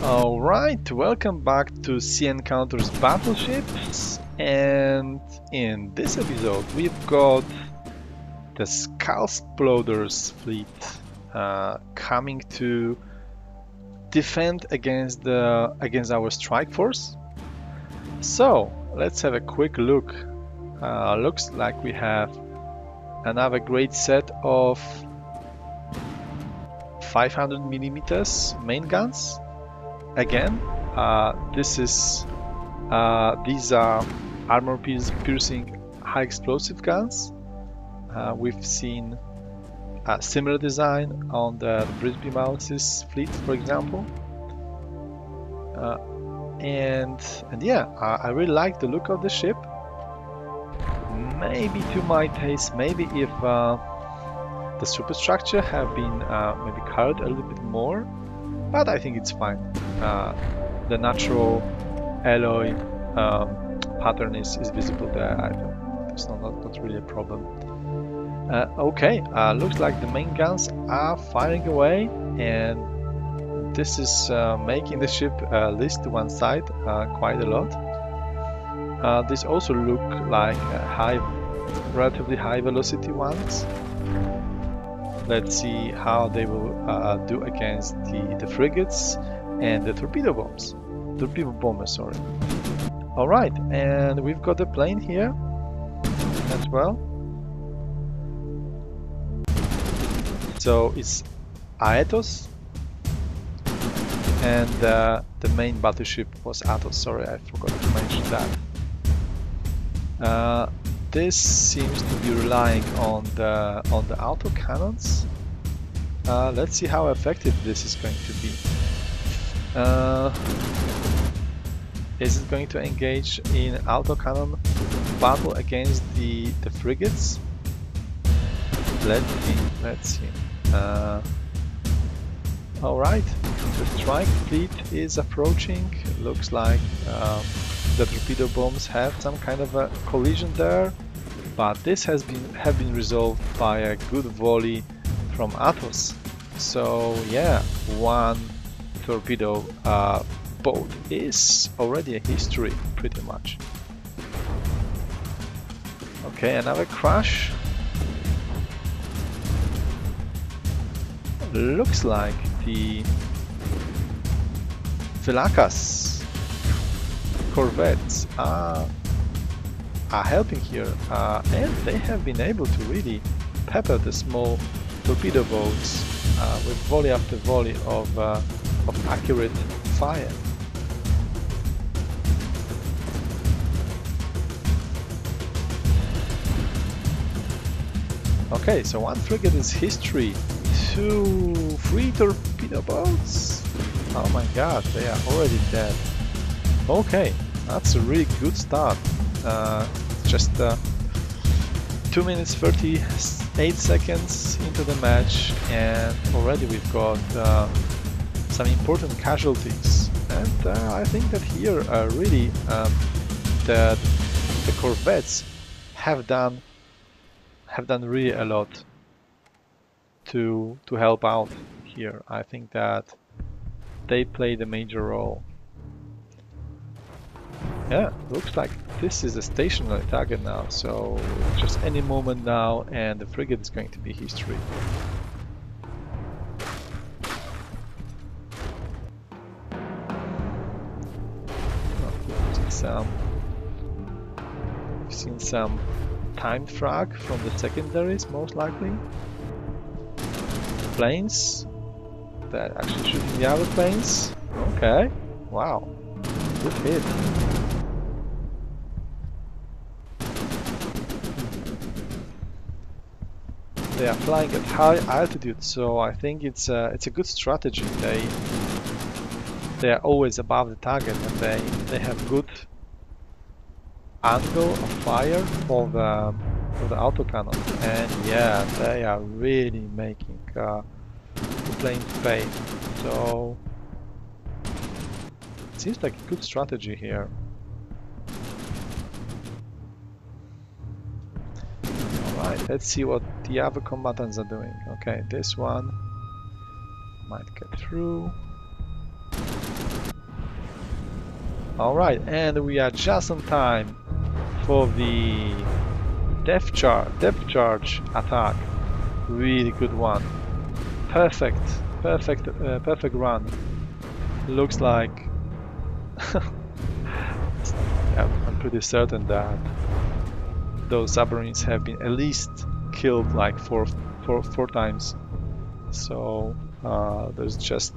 Alright, welcome back to Sea Encounters Battleships, and in this episode we've got the Skullsploder's fleet coming to defend against our strike force. So let's have a quick look. Looks like we have another great set of 500mm main guns. Again, these are armor-piercing high-explosive guns. We've seen a similar design on the Brisby Mouse's fleet, for example. And yeah, I really like the look of the ship. Maybe to my taste, maybe if the superstructure have been maybe colored a little bit more, but I think it's fine. The natural alloy pattern is visible there. I don't, it's not really a problem. Okay, looks like the main guns are firing away, and this is making the ship list to one side quite a lot. These also look like relatively high velocity ones. Let's see how they will do against the frigates and the torpedo bombers, sorry. Alright, and we've got a plane here as well. So it's Aetos, and the main battleship was Atos. Sorry, I forgot to mention that. This seems to be relying on the autocannons. Let's see how effective this is going to be. Is it going to engage in autocannon battle against the frigates? Let's see. All right, the strike fleet is approaching. Looks like the torpedo bombs have some kind of a collision there, but this have been resolved by a good volley from Atos. So yeah, one torpedo boat is already a history, pretty much. Okay, another crash. Looks like the Philakas corvettes are helping here, and they have been able to really pepper the small torpedo boats with volley after volley of accurate fire. Okay, so one frigate is history. 3 torpedo boats? Oh my god, they are already dead. Okay, that's a really good start. Just 2 minutes 38 seconds into the match, and already we've got some important casualties. And I think that here really the corvettes have done really a lot to help out here. I think that they played a major role. Yeah, looks like this is a stationary target now, so just any moment now and the frigate is going to be history. We've seen some timed frag from the secondaries, most likely. Planes that actually shooting the other planes. Okay, wow, good hit. They are flying at high altitude, so I think it's a good strategy. They are always above the target, and they have good angle of fire for the autocannon. And yeah, they are really making the plane pay. So it seems like a good strategy here. Alright, let's see what the other combatants are doing. Okay, this one might get through. Alright, and we are just on time for the depth charge attack. Really good one. Perfect run. Looks like I'm pretty certain that those submarines have been at least killed like four times. So there's just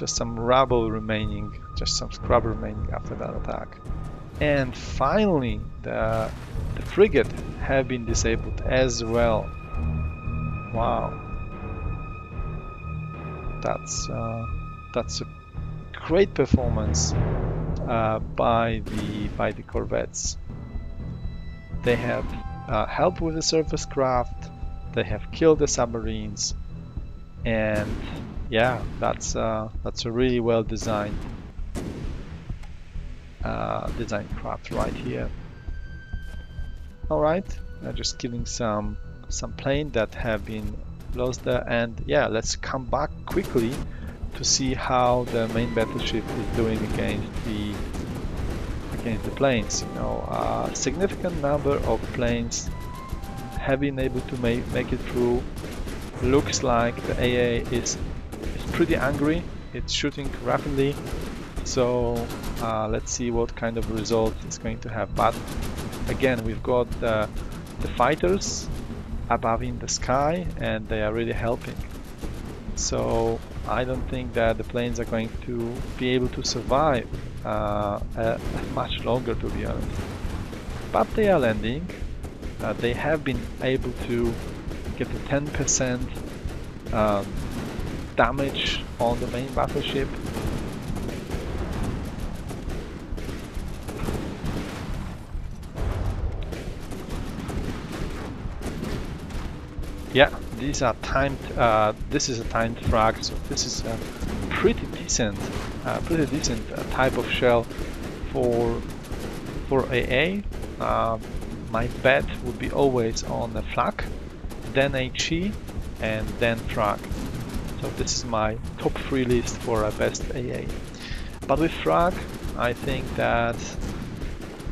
some rubble remaining, just some scrub remaining after that attack. And finally, the frigate have been disabled as well. Wow, that's a great performance by the corvettes. They have helped with the surface craft. They have killed the submarines, and yeah, that's a really well designed craft right here. All right, just killing some planes that have been lost there, and yeah, let's come back quickly to see how the main battleship is doing against the planes. You know, a significant number of planes have been able to make it through. Looks like the AA is pretty angry. It's shooting rapidly. So let's see what kind of result it's going to have. But again, we've got the fighters above in the sky, and they are really helping. So I don't think that the planes are going to be able to survive much longer, to be honest. But they are landing. They have been able to get a 10% damage on the main battleship. Yeah, these are timed. This is a timed frag, so this is a pretty decent type of shell for AA. My bet would be always on the flak, then HE, and then frag. So this is my top 3 list for a best AA. But with frag, I think that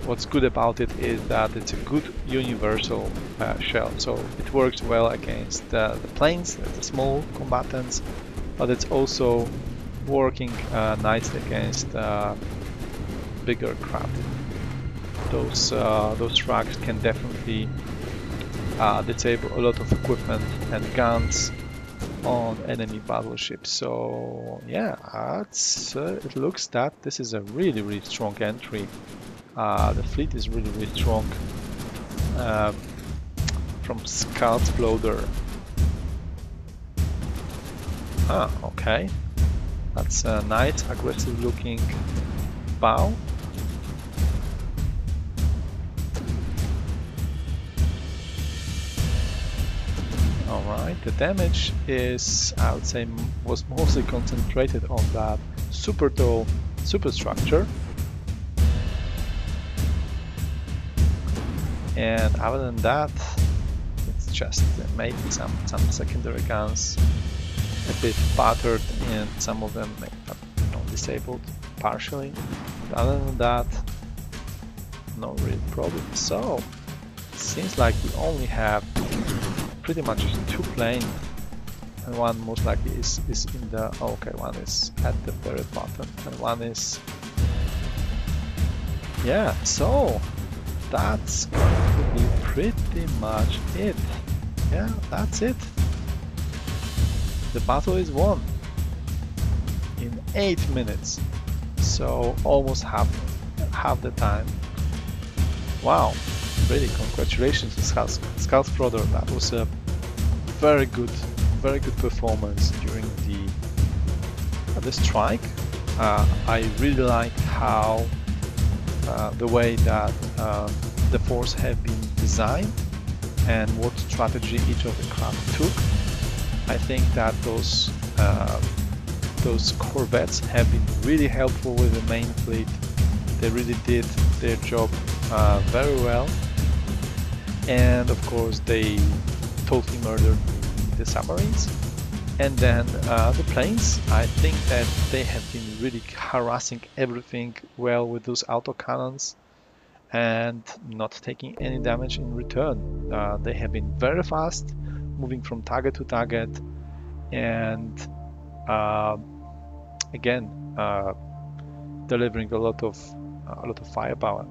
what's good about it is that it's a good universal shell. So it works well against the planes, the small combatants, but it's also working nicely against bigger craft. Those frags can definitely disable a lot of equipment and guns on enemy battleships. So yeah, it looks that this is a really strong entry. The fleet is really strong from Skullsploder. Okay, that's a nice aggressive looking bow. Alright, the damage is, I would say, was mostly concentrated on that super tall superstructure. And other than that, it's just maybe some secondary guns a bit battered, and some of them disabled partially. But other than that, no real problem. So it seems like we only have pretty much just 2 planes, and one most likely is in the one is at the very bottom, and one is so that's going to be pretty much it. Yeah, that's it. The battle is won in 8 minutes, so almost half the time. Wow, really, congratulations to Skullsploder. That was a very good performance during the strike. I really liked how the way that the force have been designed and what strategy each of the craft took. I think that those corvettes have been really helpful with the main fleet. They really did their job very well, and of course they totally murdered the submarines. And then the planes, I think that they have been really harassing everything well with those autocannons and not taking any damage in return. They have been very fast, moving from target to target, and again delivering a lot of firepower.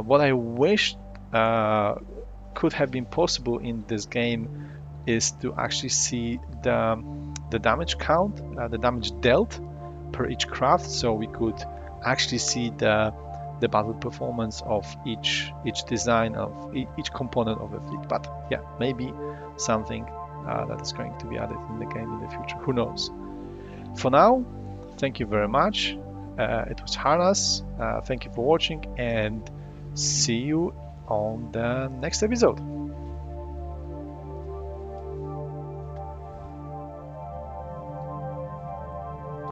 What I wish could have been possible in this game is to actually see the damage count, the damage dealt per each craft, so we could actually see the battle performance of each design of each component of the fleet. But yeah, maybe something that is going to be added in the game in the future. Who knows? For now, thank you very much. It was Harnas. Thank you for watching, and see you on the next episode.